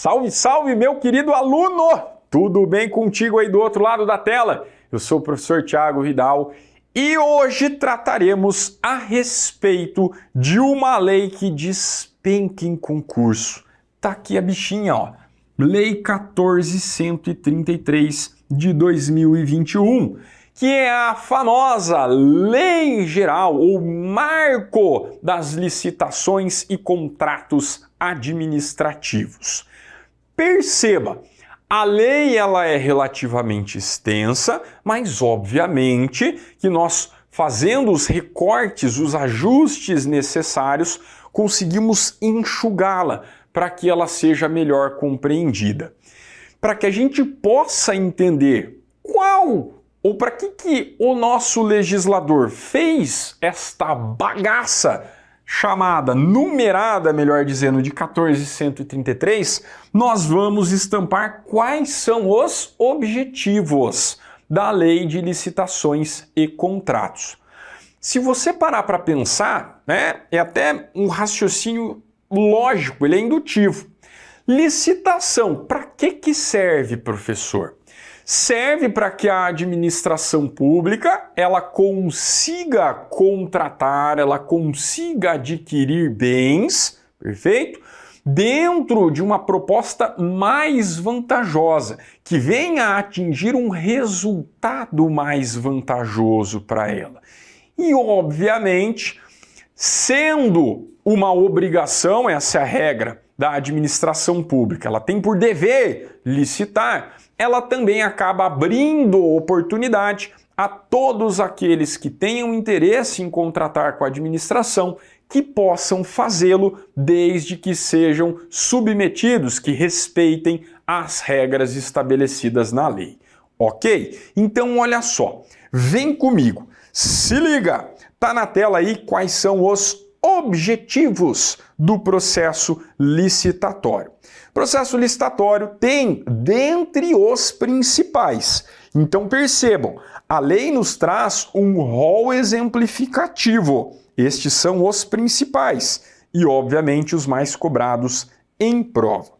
Salve, salve, meu querido aluno! Tudo bem contigo aí do outro lado da tela? Eu sou o professor Thiago Vidal e hoje trataremos a respeito de uma lei que despenca em concurso. Tá aqui a bichinha, ó. Lei 14.133 de 2021, que é a famosa Lei Geral ou Marco das Licitações e Contratos Administrativos. Perceba, a lei ela é relativamente extensa, mas obviamente que nós, fazendo os recortes, os ajustes necessários, conseguimos enxugá-la para que ela seja melhor compreendida. Para que a gente possa entender qual ou para que o nosso legislador fez esta bagaça chamada, numerada, melhor dizendo, de 14.133, nós vamos estampar quais são os objetivos da Lei de Licitações e Contratos. Se você parar para pensar, é até um raciocínio lógico, ele é indutivo. Licitação, para que serve, professor? Serve para que a administração pública ela consiga contratar, ela consiga adquirir bens, perfeito? Dentro de uma proposta mais vantajosa, que venha a atingir um resultado mais vantajoso para ela. E, obviamente, sendo uma obrigação, essa é a regra da administração pública, ela tem por dever licitar, ela também acaba abrindo oportunidade a todos aqueles que tenham interesse em contratar com a administração que possam fazê-lo desde que sejam submetidos, que respeitem as regras estabelecidas na lei. Ok? Então olha só, vem comigo, se liga, tá na tela aí quais são os objetivos do processo licitatório. O processo licitatório tem dentre os principais. Então percebam, a lei nos traz um rol exemplificativo. Estes são os principais e, obviamente, os mais cobrados em prova.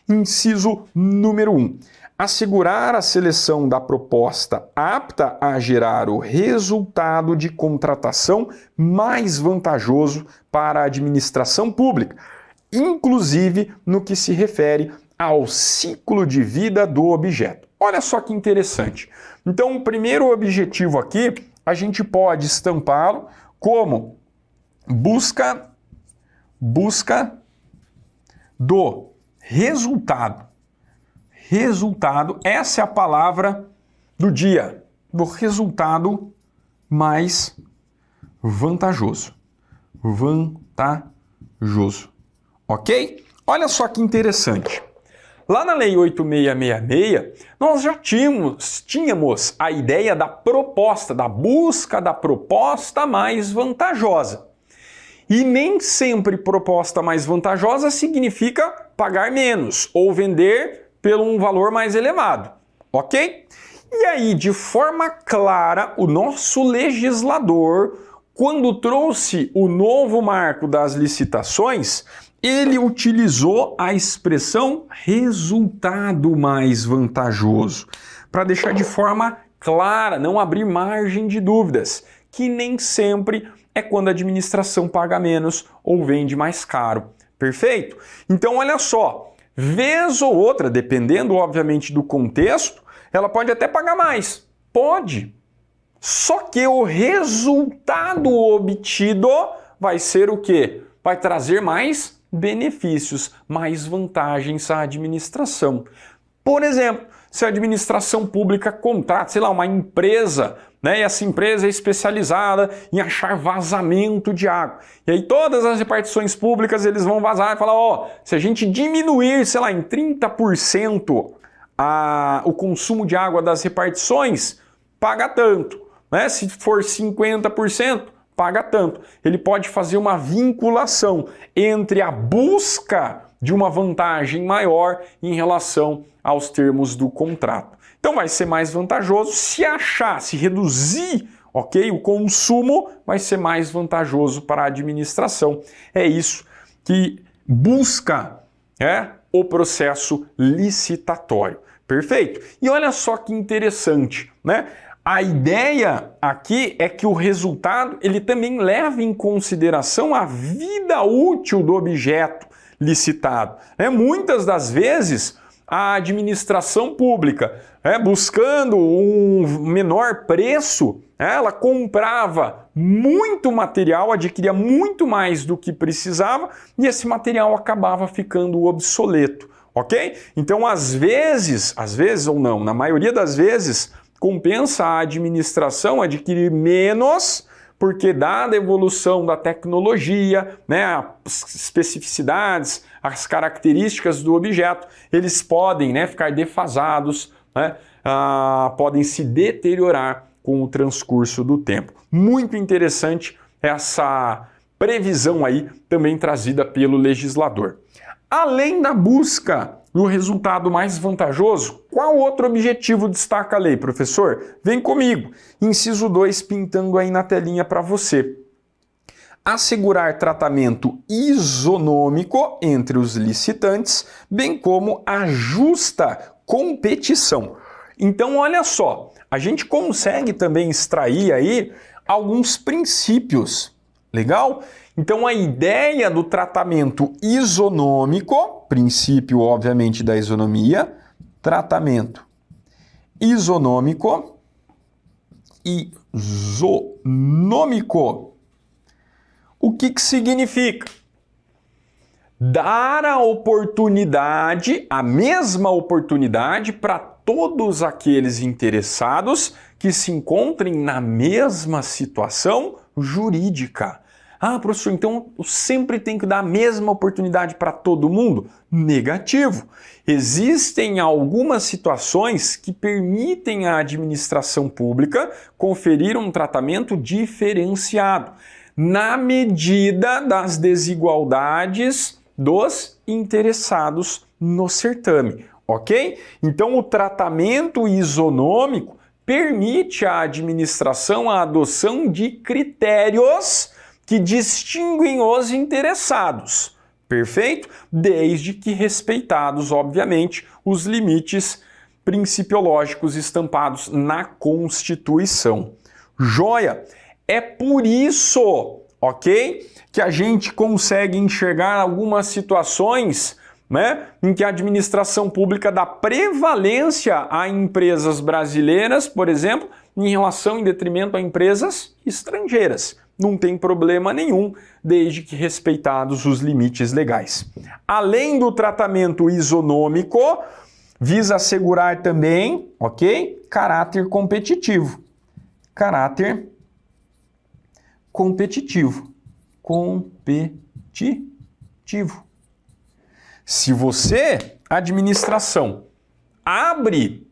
Inciso número 1. Assegurar a seleção da proposta apta a gerar o resultado de contratação mais vantajoso para a administração pública, inclusive no que se refere ao ciclo de vida do objeto. Olha só que interessante. Então, o primeiro objetivo aqui, a gente pode estampá-lo como busca do resultado. Resultado, essa é a palavra do dia, do resultado mais vantajoso. Vantajoso. Ok? Olha só que interessante. Lá na Lei 8666, nós já tínhamos a ideia da proposta, da busca da proposta mais vantajosa. E nem sempre proposta mais vantajosa significa pagar menos ou vender pelo um valor mais elevado, ok? E aí, de forma clara, o nosso legislador, quando trouxe o novo marco das licitações, ele utilizou a expressão resultado mais vantajoso, para deixar de forma clara, não abrir margem de dúvidas, que nem sempre é quando a administração paga menos ou vende mais caro, perfeito? Então, olha só, vez ou outra, dependendo obviamente do contexto, ela pode até pagar mais. Pode. Só que o resultado obtido vai ser o quê? Vai trazer mais benefícios, mais vantagens à administração. Por exemplo, se a administração pública contrata, sei lá, uma empresa, né, e essa empresa é especializada em achar vazamento de água. E aí todas as repartições públicas eles vão vazar e falar, ó, se a gente diminuir, sei lá, em 30% o consumo de água das repartições, paga tanto. Né? Se for 50%, paga tanto. Ele pode fazer uma vinculação entre a busca de uma vantagem maior em relação aos termos do contrato. Então vai ser mais vantajoso se reduzir, ok? O consumo vai ser mais vantajoso para a administração. É isso que busca o processo licitatório. Perfeito? E olha só que interessante, né? A ideia aqui é que o resultado ele também leva em consideração a vida útil do objeto licitado. Muitas das vezes, a administração pública, buscando um menor preço, ela comprava muito material, adquiria muito mais do que precisava e esse material acabava ficando obsoleto, ok? Então, às vezes ou não, na maioria das vezes, compensa a administração adquirir menos, porque dada a evolução da tecnologia, as especificidades, as características do objeto, eles podem ficar defasados, podem se deteriorar com o transcurso do tempo. Muito interessante essa previsão aí também trazida pelo legislador. Além da busca do resultado mais vantajoso, qual outro objetivo destaca a lei, professor? Vem comigo. Inciso 2 pintando aí na telinha para você. Assegurar tratamento isonômico entre os licitantes, bem como a justa competição. Então, olha só, a gente consegue também extrair aí alguns princípios. Legal? Então, a ideia do tratamento isonômico, princípio, obviamente, da isonomia, tratamento isonômico, o que significa? Dar a oportunidade, a mesma oportunidade para todos aqueles interessados que se encontrem na mesma situação jurídica. Ah, professor, então eu sempre tenho que dar a mesma oportunidade para todo mundo? Negativo. Existem algumas situações que permitem à administração pública conferir um tratamento diferenciado, na medida das desigualdades dos interessados no certame, ok? Então, o tratamento isonômico permite à administração a adoção de critérios que distinguem os interessados, perfeito? Desde que respeitados, obviamente, os limites principiológicos estampados na Constituição. Joia? É por isso, ok, que a gente consegue enxergar algumas situações, em que a administração pública dá prevalência a empresas brasileiras, por exemplo, em relação em detrimento a empresas estrangeiras. Não tem problema nenhum, desde que respeitados os limites legais. Além do tratamento isonômico, visa assegurar também, ok, caráter competitivo. Caráter competitivo. Se você, administração, abre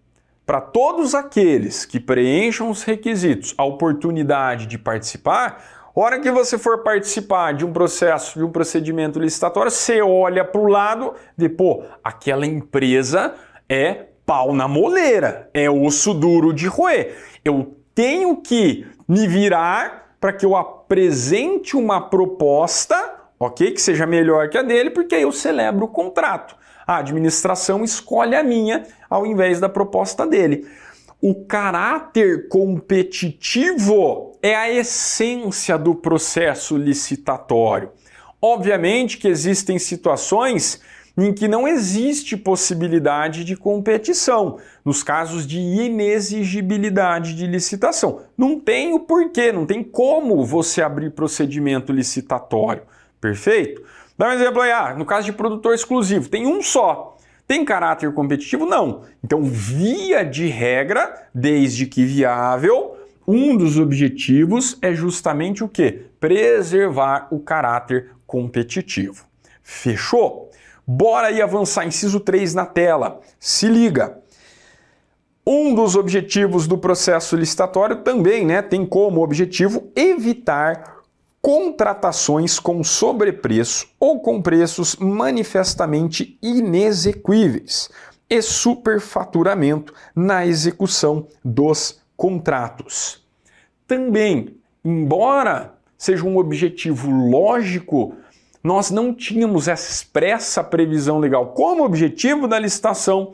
para todos aqueles que preencham os requisitos a oportunidade de participar, hora que você for participar de um processo, de um procedimento licitatório, você olha para o lado de, aquela empresa é pau na moleira, é osso duro de roer. Eu tenho que me virar para que eu apresente uma proposta, ok, que seja melhor que a dele, porque aí eu celebro o contrato. A administração escolhe a minha ao invés da proposta dele. O caráter competitivo é a essência do processo licitatório. Obviamente que existem situações em que não existe possibilidade de competição, nos casos de inexigibilidade de licitação. Não tem o porquê, não tem como você abrir procedimento licitatório, perfeito? Dá um exemplo aí, no caso de produtor exclusivo, tem um só. Tem caráter competitivo? Não. Então, via de regra, desde que viável, um dos objetivos é justamente o quê? Preservar o caráter competitivo. Fechou? Bora aí avançar, inciso 3 na tela. Se liga. Um dos objetivos do processo licitatório também, tem como objetivo evitar contratações com sobrepreço ou com preços manifestamente inexequíveis e superfaturamento na execução dos contratos. Também, embora seja um objetivo lógico, nós não tínhamos essa expressa previsão legal como objetivo da licitação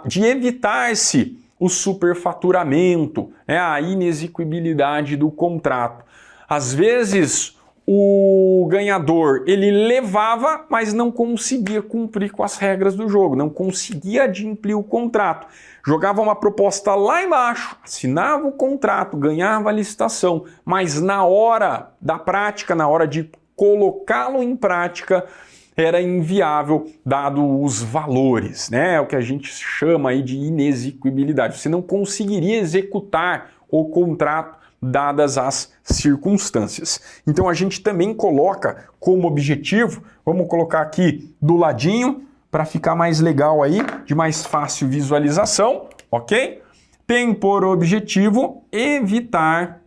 de evitar-se o superfaturamento, né, a inexequibilidade do contrato. Às vezes, o ganhador, ele levava, mas não conseguia cumprir com as regras do jogo, não conseguia adimplir o contrato. Jogava uma proposta lá embaixo, assinava o contrato, ganhava a licitação, mas na hora da prática, na hora de colocá-lo em prática, era inviável dado os valores, né? O que a gente chama aí de inexequibilidade. Você não conseguiria executar o contrato dadas as circunstâncias. Então a gente também coloca como objetivo, vamos colocar aqui do ladinho para ficar mais legal aí, de mais fácil visualização, ok? Tem por objetivo evitar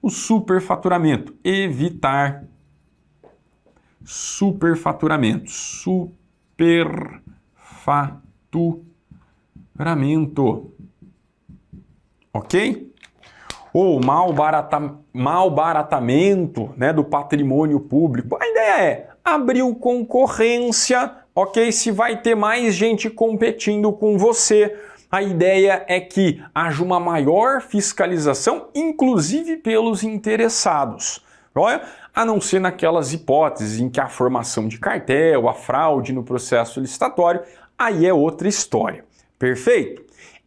o superfaturamento, evitar superfaturamento, ok? Ou malbaratamento, né, do patrimônio público. A ideia é abrir concorrência, ok? Se vai ter mais gente competindo com você, a ideia é que haja uma maior fiscalização, inclusive pelos interessados. Olha, a não ser naquelas hipóteses em que a formação de cartel, a fraude no processo licitatório, aí é outra história. Perfeito?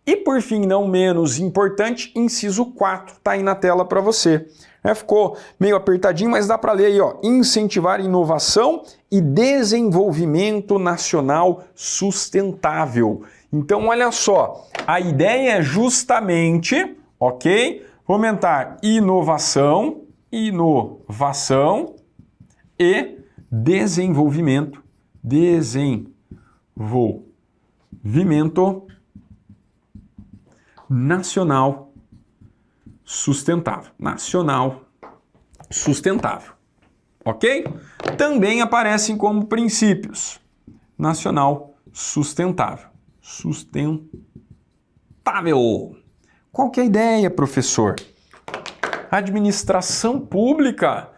E por fim, não menos importante, inciso 4, está aí na tela para você. Ficou meio apertadinho, mas dá para ler aí, ó. Incentivar inovação e desenvolvimento nacional sustentável. Então, olha só, a ideia é justamente, ok? Fomentar inovação e desenvolvimento nacional sustentável, ok? Também aparecem como princípios. Nacional sustentável. Qual que é a ideia, professor? A administração pública,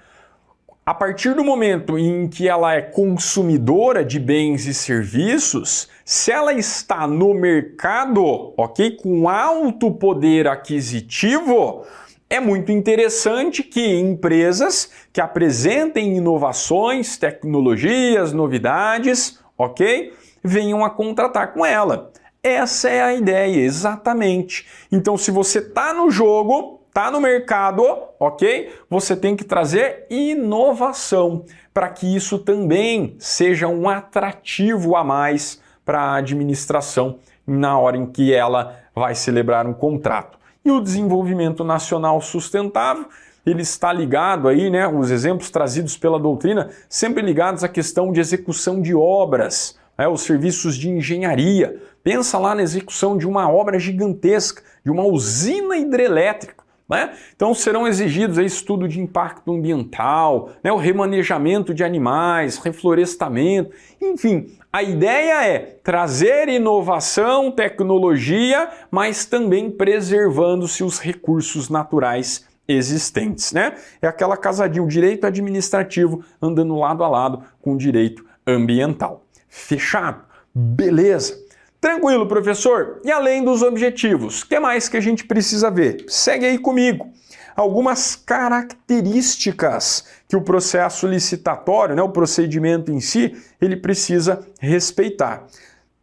a partir do momento em que ela é consumidora de bens e serviços, se ela está no mercado, ok, com alto poder aquisitivo, é muito interessante que empresas que apresentem inovações, tecnologias, novidades, ok, venham a contratar com ela. Essa é a ideia, exatamente. Então, se você está no jogo, está no mercado, ok? Você tem que trazer inovação para que isso também seja um atrativo a mais para a administração na hora em que ela vai celebrar um contrato. E o desenvolvimento nacional sustentável, ele está ligado aí, né? Os exemplos trazidos pela doutrina, sempre ligados à questão de execução de obras, os serviços de engenharia. Pensa lá na execução de uma obra gigantesca, de uma usina hidrelétrica. Né? Então serão exigidos aí estudo de impacto ambiental, né? O remanejamento de animais, reflorestamento, enfim. A ideia é trazer inovação, tecnologia, mas também preservando-se os recursos naturais existentes. Né? É aquela casadinha, o direito administrativo andando lado a lado com o direito ambiental. Fechado? Beleza. Tranquilo, professor? E além dos objetivos, o que mais que a gente precisa ver? Segue aí comigo. Algumas características que o processo licitatório, né, o procedimento em si, ele precisa respeitar.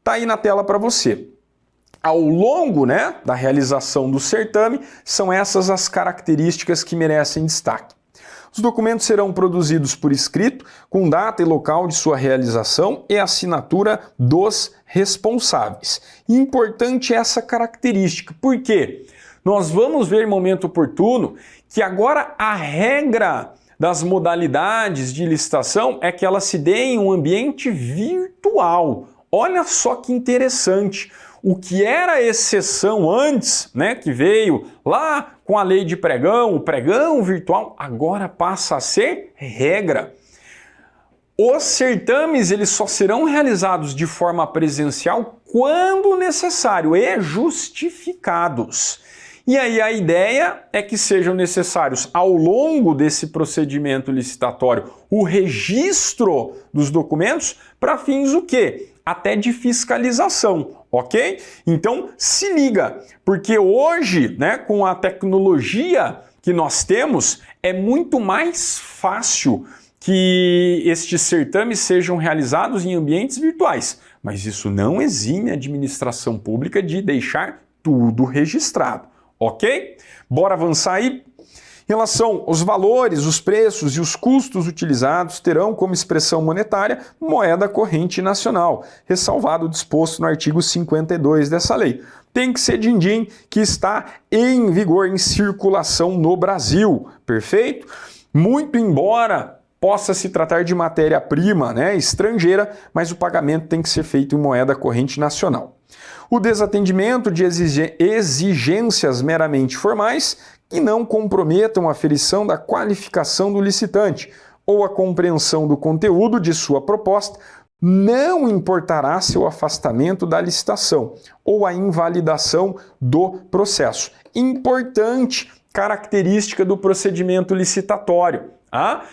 Tá aí na tela para você. Ao longo, né, da realização do certame, são essas as características que merecem destaque. Os documentos serão produzidos por escrito, com data e local de sua realização e assinatura dos responsáveis. Importante essa característica, por quê? Nós vamos ver em momento oportuno que agora a regra das modalidades de licitação é que ela se dê em um ambiente virtual. Olha só que interessante. O que era exceção antes, né, que veio lá com a lei de pregão, o pregão virtual, agora passa a ser regra. Os certames eles só serão realizados de forma presencial quando necessário e justificados. E aí a ideia é que sejam necessários, ao longo desse procedimento licitatório, o registro dos documentos para fins o quê? Até de fiscalização, ok? Então se liga, porque hoje, né, com a tecnologia que nós temos, é muito mais fácil que estes certames sejam realizados em ambientes virtuais, mas isso não exime a administração pública de deixar tudo registrado, ok? Bora avançar aí? Em relação aos valores, os preços e os custos utilizados terão como expressão monetária moeda corrente nacional, ressalvado o disposto no artigo 52 dessa lei. Tem que ser din-din que está em vigor, em circulação no Brasil, perfeito? Muito embora possa se tratar de matéria-prima, né, estrangeira, mas o pagamento tem que ser feito em moeda corrente nacional. O desatendimento de exigências meramente formais que não comprometam a aferição da qualificação do licitante ou a compreensão do conteúdo de sua proposta não importará seu afastamento da licitação ou a invalidação do processo. Importante característica do procedimento licitatório. A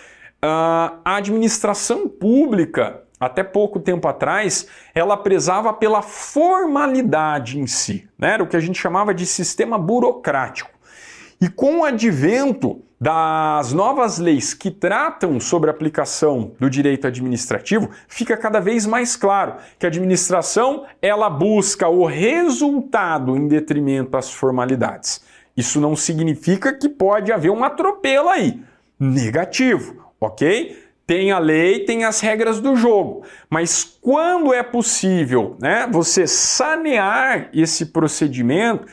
administração pública, até pouco tempo atrás, ela prezava pela formalidade em si, né? Era o que a gente chamava de sistema burocrático. E com o advento das novas leis que tratam sobre a aplicação do direito administrativo, fica cada vez mais claro que a administração ela busca o resultado em detrimento às formalidades. Isso não significa que pode haver um atropelo aí. Negativo, ok? Tem a lei, tem as regras do jogo, mas quando é possível, né, você sanear esse procedimento,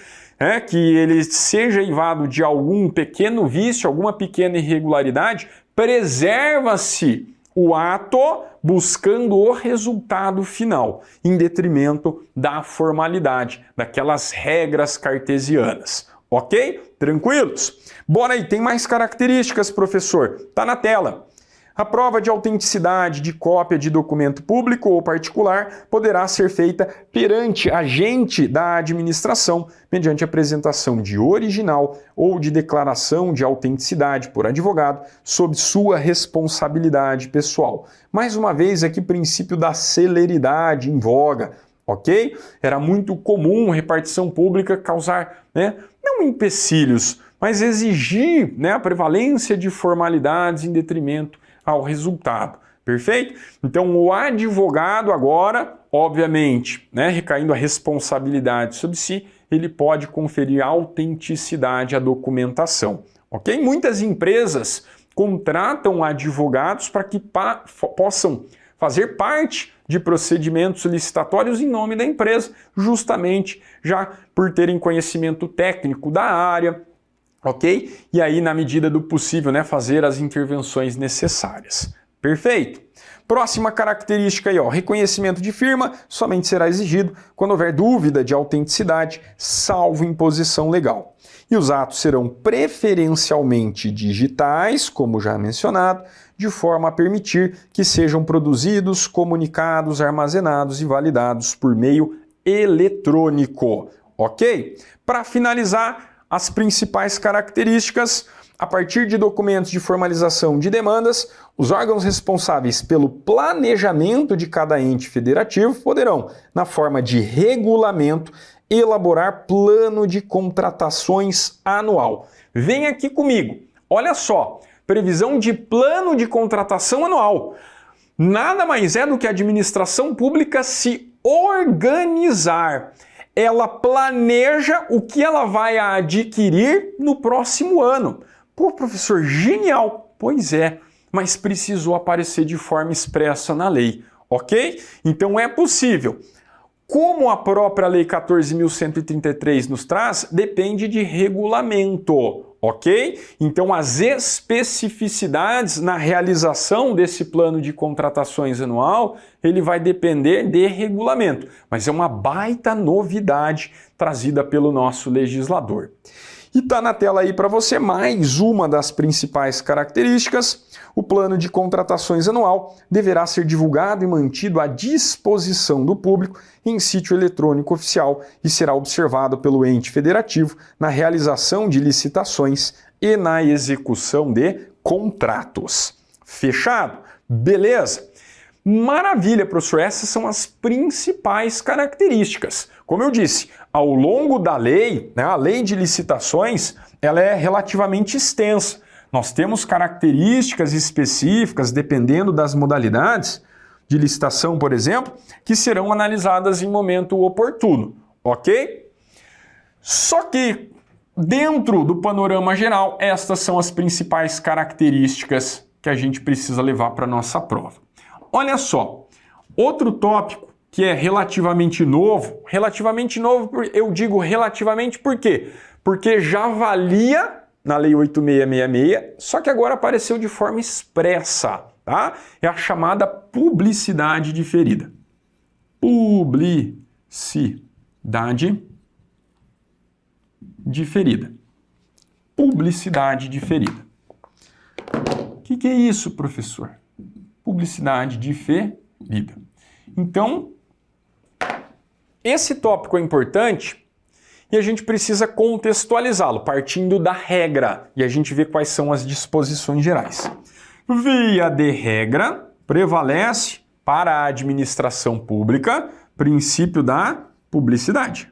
que ele seja eivado de algum pequeno vício, alguma pequena irregularidade, preserva-se o ato buscando o resultado final, em detrimento da formalidade, daquelas regras cartesianas. Ok? Tranquilos? Bora aí, tem mais características, professor. Tá na tela. A prova de autenticidade de cópia de documento público ou particular poderá ser feita perante agente da administração, mediante apresentação de original ou de declaração de autenticidade por advogado, sob sua responsabilidade pessoal. Mais uma vez, aqui princípio da celeridade em voga, ok? Era muito comum repartição pública causar, não empecilhos, mas exigir, a prevalência de formalidades em detrimento ao resultado, perfeito? Então o advogado agora, obviamente, recaindo a responsabilidade sobre si, ele pode conferir autenticidade à documentação, ok? Muitas empresas contratam advogados para que possam fazer parte de procedimentos licitatórios em nome da empresa, justamente já por terem conhecimento técnico da área, ok? E aí, na medida do possível, fazer as intervenções necessárias. Perfeito? Próxima característica aí, reconhecimento de firma somente será exigido quando houver dúvida de autenticidade, salvo imposição legal. E os atos serão preferencialmente digitais, como já mencionado, de forma a permitir que sejam produzidos, comunicados, armazenados e validados por meio eletrônico, ok? Para finalizar, as principais características: a partir de documentos de formalização de demandas, os órgãos responsáveis pelo planejamento de cada ente federativo poderão, na forma de regulamento, elaborar plano de contratações anual. Vem aqui comigo, olha só, previsão de plano de contratação anual. Nada mais é do que a administração pública se organizar. Ela planeja o que ela vai adquirir no próximo ano. Pô, professor, genial! Pois é, mas precisou aparecer de forma expressa na lei, ok? Então é possível. Como a própria Lei 14.133 nos traz, depende de regulamento, ok? Então as especificidades na realização desse plano de contratações anual, ele vai depender de regulamento, mas é uma baita novidade trazida pelo nosso legislador. E está na tela aí para você mais uma das principais características. O plano de contratações anual deverá ser divulgado e mantido à disposição do público em sítio eletrônico oficial e será observado pelo ente federativo na realização de licitações e na execução de contratos. Fechado? Beleza? Maravilha, professor. Essas são as principais características. Como eu disse, ao longo da lei, a lei de licitações, ela é relativamente extensa. Nós temos características específicas, dependendo das modalidades de licitação, por exemplo, que serão analisadas em momento oportuno, ok? Só que, dentro do panorama geral, estas são as principais características que a gente precisa levar para a nossa prova. Olha só, outro tópico que é relativamente novo, eu digo relativamente por quê? Porque já valia na Lei 8666, só que agora apareceu de forma expressa, tá? É a chamada publicidade diferida. Publicidade diferida. Publicidade diferida. O que é isso, professor? Publicidade diferida. Então, esse tópico é importante e a gente precisa contextualizá-lo, partindo da regra, e a gente vê quais são as disposições gerais. Via de regra, prevalece para a administração pública princípio da publicidade.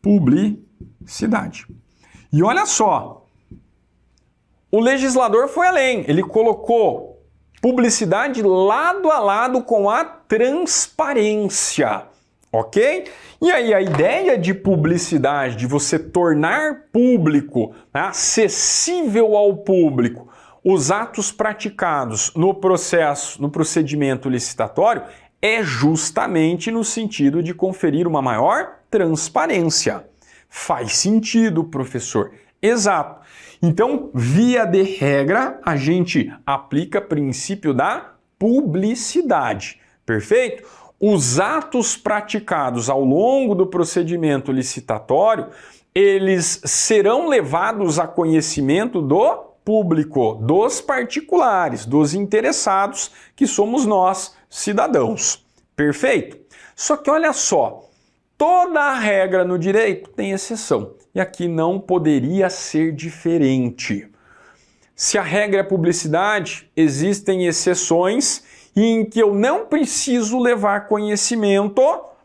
Publicidade. E olha só, o legislador foi além, ele colocou publicidade lado a lado com a transparência, ok? E aí a ideia de publicidade, de você tornar público, acessível ao público, os atos praticados no procedimento licitatório, é justamente no sentido de conferir uma maior transparência. Faz sentido, professor. Exato. Então, via de regra, a gente aplica o princípio da publicidade. Perfeito? Os atos praticados ao longo do procedimento licitatório, eles serão levados a conhecimento do público, dos particulares, dos interessados, que somos nós, cidadãos. Perfeito? Só que olha só, toda a regra no direito tem exceção. E aqui não poderia ser diferente. Se a regra é publicidade, existem exceções em que eu não preciso levar conhecimento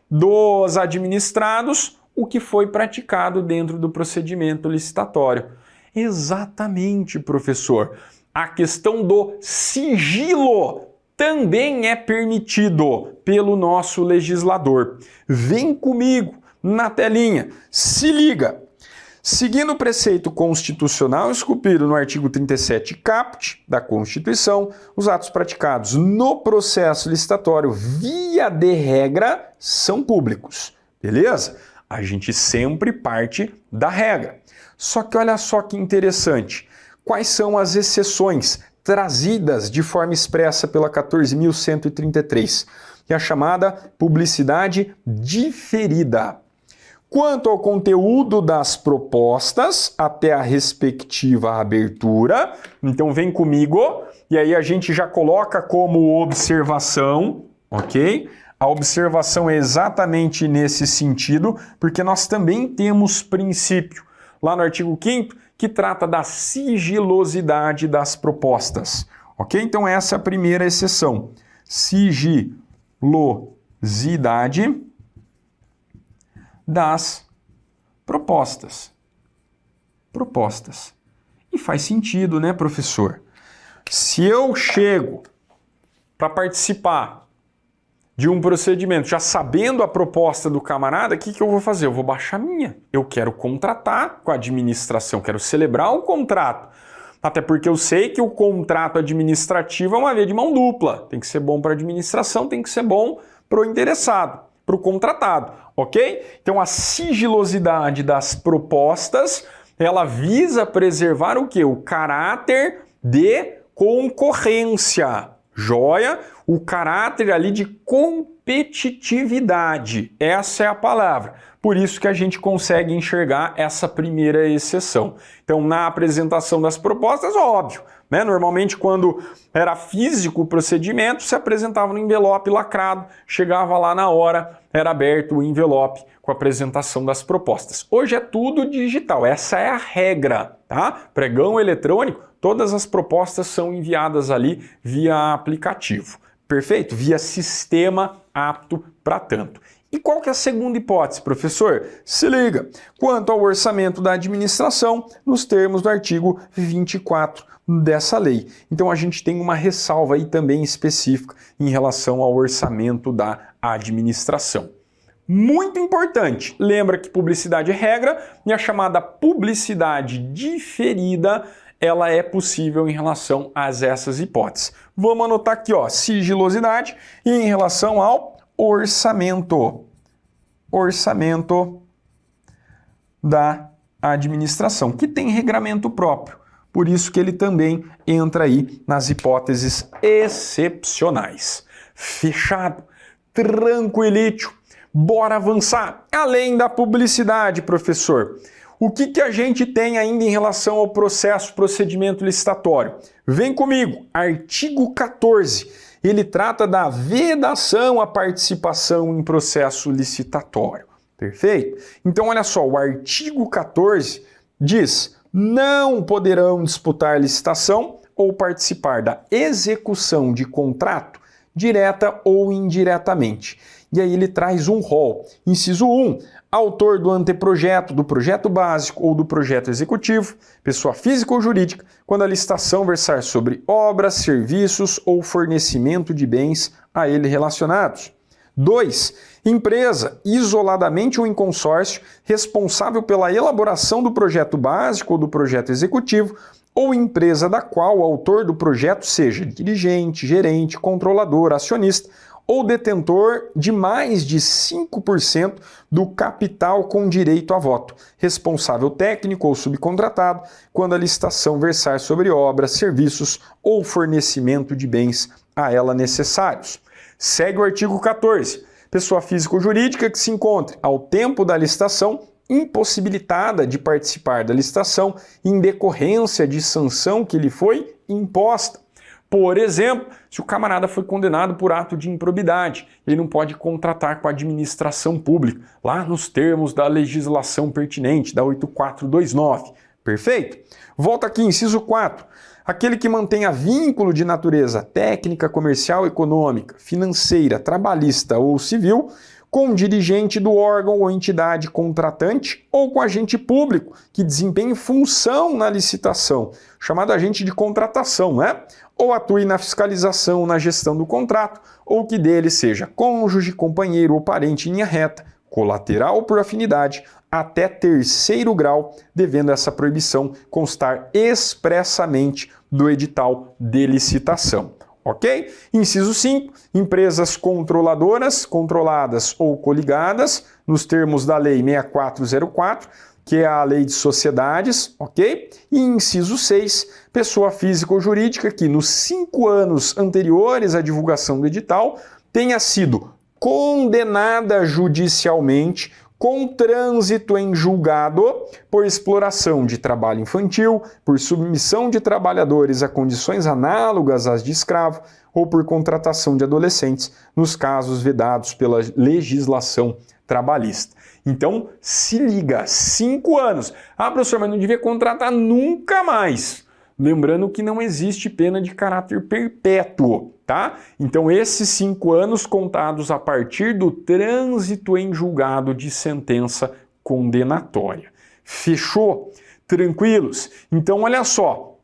dos administrados o que foi praticado dentro do procedimento licitatório. Exatamente, professor. A questão do sigilo também é permitido pelo nosso legislador. Vem comigo na telinha. Se liga. Seguindo o preceito constitucional esculpido no artigo 37 caput da Constituição, os atos praticados no processo licitatório via de regra são públicos. Beleza? A gente sempre parte da regra. Só que olha só que interessante. Quais são as exceções trazidas de forma expressa pela 14.133? Que é a chamada publicidade diferida. Quanto ao conteúdo das propostas até a respectiva abertura, então vem comigo, e aí a gente já coloca como observação, ok? A observação é exatamente nesse sentido, porque nós também temos princípio, lá no artigo 5º, que trata da sigilosidade das propostas, ok? Então essa é a primeira exceção, sigilosidade das propostas. E faz sentido, né, professor? Se eu chego para participar de um procedimento já sabendo a proposta do camarada, o que eu vou fazer? Eu vou baixar a minha. Eu quero contratar com a administração, quero celebrar um contrato. Até porque eu sei que o contrato administrativo é uma via de mão dupla. Tem que ser bom para a administração, tem que ser bom para o interessado, para o contratado, ok? Então a sigilosidade das propostas, ela visa preservar o quê? O caráter de concorrência, joia? o caráter ali de competitividade. Essa é a palavra. Por isso que a gente consegue enxergar essa primeira exceção. Então, na apresentação das propostas, óbvio, né? Normalmente, quando era físico o procedimento, se apresentava no envelope lacrado, chegava lá na hora, era aberto o envelope com a apresentação das propostas. Hoje é tudo digital, essa é a regra, tá? Pregão eletrônico, todas as propostas são enviadas ali via aplicativo. Perfeito? Via sistema apto para tanto. E qual que é a segunda hipótese, professor? Se liga, quanto ao orçamento da administração, nos termos do artigo 24 dessa lei. Então a gente tem uma ressalva aí também específica em relação ao orçamento da administração. Muito importante, lembra que publicidade é regra e a chamada publicidade diferida ela é possível em relação a essas hipóteses. Vamos anotar aqui, ó, sigilosidade e em relação ao orçamento da administração, que tem regramento próprio. Por isso que ele também entra aí nas hipóteses excepcionais. Fechado, tranquilítico. Bora avançar. Além da publicidade, professor, o que a gente tem ainda em relação ao procedimento licitatório? Vem comigo, artigo 14. Ele trata da vedação à participação em processo licitatório. Perfeito? Então, olha só, o artigo 14 diz: não poderão disputar licitação ou participar da execução de contrato direta ou indiretamente. E aí ele traz um rol. Inciso 1, autor do anteprojeto, do projeto básico ou do projeto executivo, pessoa física ou jurídica, quando a licitação versar sobre obras, serviços ou fornecimento de bens a ele relacionados. 2, empresa, isoladamente ou em consórcio, responsável pela elaboração do projeto básico ou do projeto executivo, ou empresa da qual o autor do projeto seja dirigente, gerente, controlador, acionista ou detentor de mais de 5% do capital com direito a voto, responsável técnico ou subcontratado, quando a licitação versar sobre obras, serviços ou fornecimento de bens a ela necessários. Segue o artigo 14. Pessoa física ou jurídica que se encontre, ao tempo da licitação, impossibilitada de participar da licitação em decorrência de sanção que lhe foi imposta. Por exemplo, se o camarada foi condenado por ato de improbidade, ele não pode contratar com a administração pública, lá nos termos da legislação pertinente, da 8429. Perfeito? Volta aqui, inciso 4. Aquele que mantenha vínculo de natureza técnica, comercial, econômica, financeira, trabalhista ou civil com dirigente do órgão ou entidade contratante ou com agente público que desempenhe função na licitação, chamado agente de contratação, né? Ou atue na fiscalização, na gestão do contrato, ou que dele seja cônjuge, companheiro ou parente em linha reta, colateral ou por afinidade, até terceiro grau, devendo essa proibição constar expressamente do edital de licitação. Ok? Inciso 5, empresas controladoras, controladas ou coligadas, nos termos da Lei 6404, que é a Lei de Sociedades, ok? E inciso 6, pessoa física ou jurídica que nos 5 anos anteriores à divulgação do edital tenha sido condenada judicialmente com trânsito em julgado por exploração de trabalho infantil, por submissão de trabalhadores a condições análogas às de escravo ou por contratação de adolescentes, nos casos vedados pela legislação trabalhista. Então, se liga, 5 anos. Ah, professor, mas não devia contratar nunca mais. Lembrando que não existe pena de caráter perpétuo, tá? Então, esses 5 anos contados a partir do trânsito em julgado de sentença condenatória. Fechou? Tranquilos? Então, olha só.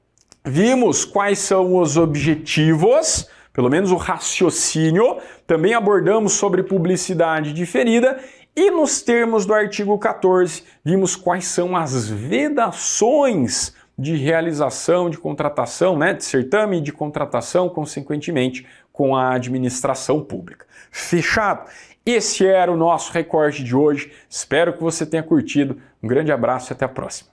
Vimos quais são os objetivos, pelo menos o raciocínio. Também abordamos sobre publicidade diferida. E nos termos do artigo 14, vimos quais são as vedações de realização de contratação, né, de certame e de contratação, consequentemente, com a administração pública. Fechado? Esse era o nosso recorte de hoje. Espero que você tenha curtido. Um grande abraço e até a próxima.